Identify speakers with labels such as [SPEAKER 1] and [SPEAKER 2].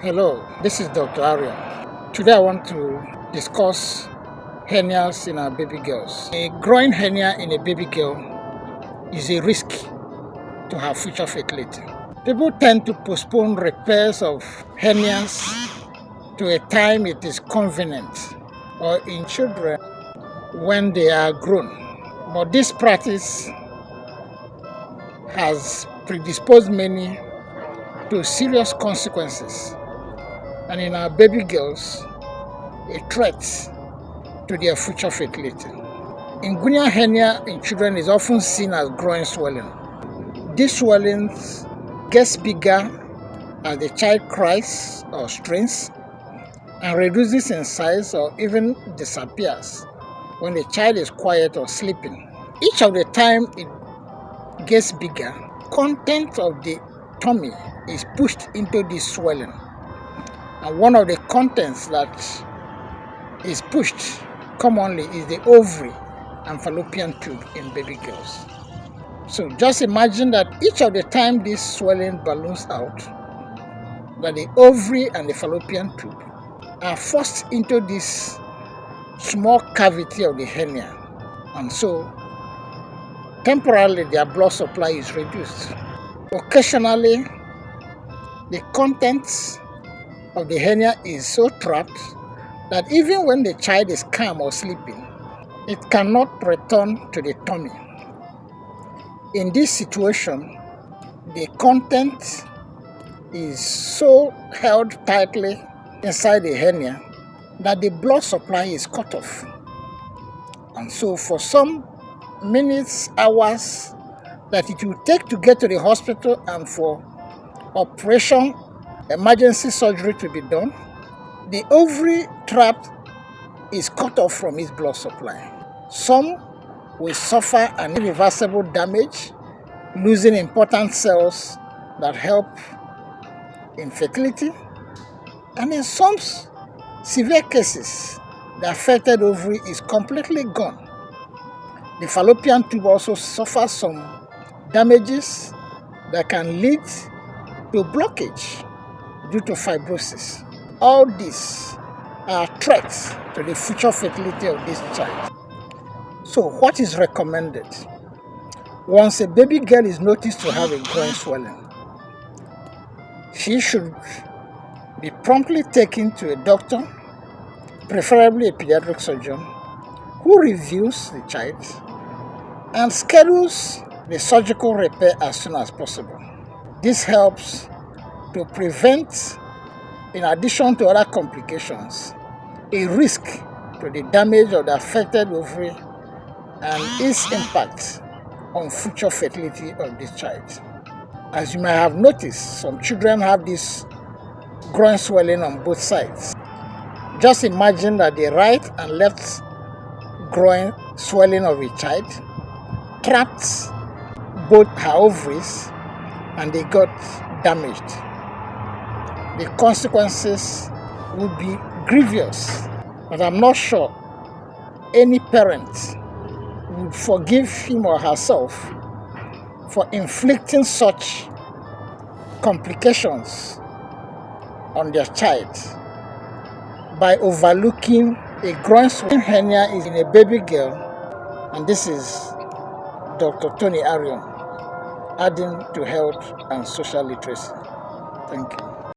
[SPEAKER 1] Hello, this is Dr. Arya. Today I want to discuss hernias in our baby girls. A groin hernia in a baby girl is a risk to her future fertility. People tend to postpone repairs of hernias to a time it is convenient, or in children when they are grown. But this practice has predisposed many to serious consequences, and in our baby girls, a threat to their future fertility. Inguinal hernia in children is often seen as groin swelling. This swelling gets bigger as the child cries or strains and reduces in size or even disappears when the child is quiet or sleeping. Each of the time it gets bigger, content of the tummy is pushed into this swelling. And one of the contents that is pushed commonly is the ovary and fallopian tube in baby girls. So just imagine that each of the time this swelling balloons out, that the ovary and the fallopian tube are forced into this small cavity of the hernia, and so temporarily their blood supply is reduced. Occasionally, the contents of the hernia is so trapped that even when the child is calm or sleeping, it cannot return to the tummy. In this situation, the content is so held tightly inside the hernia that the blood supply is cut off. And so for some minutes, hours that it will take to get to the hospital and for operation, emergency surgery to be done, the ovary tract is cut off from its blood supply. Some will suffer an irreversible damage, losing important cells that help in fertility, and in some severe cases, the affected ovary is completely gone. The fallopian tube also suffers some damages that can lead to blockage due to fibrosis. All these are threats to the future fertility of this child. So what is recommended? Once a baby girl is noticed to have a groin swelling, she should be promptly taken to a doctor, preferably a pediatric surgeon, who reviews the child and schedules the surgical repair as soon as possible. This helps to prevent, in addition to other complications, a risk to the damage of the affected ovary and its impact on future fertility of this child. As you may have noticed, some children have this groin swelling on both sides. Just imagine that the right and left groin swelling of a child trapped both her ovaries and they got damaged. The consequences would be grievous, but I'm not sure any parent would forgive him or herself for inflicting such complications on their child by overlooking a groin swelling. Hernia is in a baby girl, and this is Dr. Tony Arion, adding to health and social literacy. Thank you.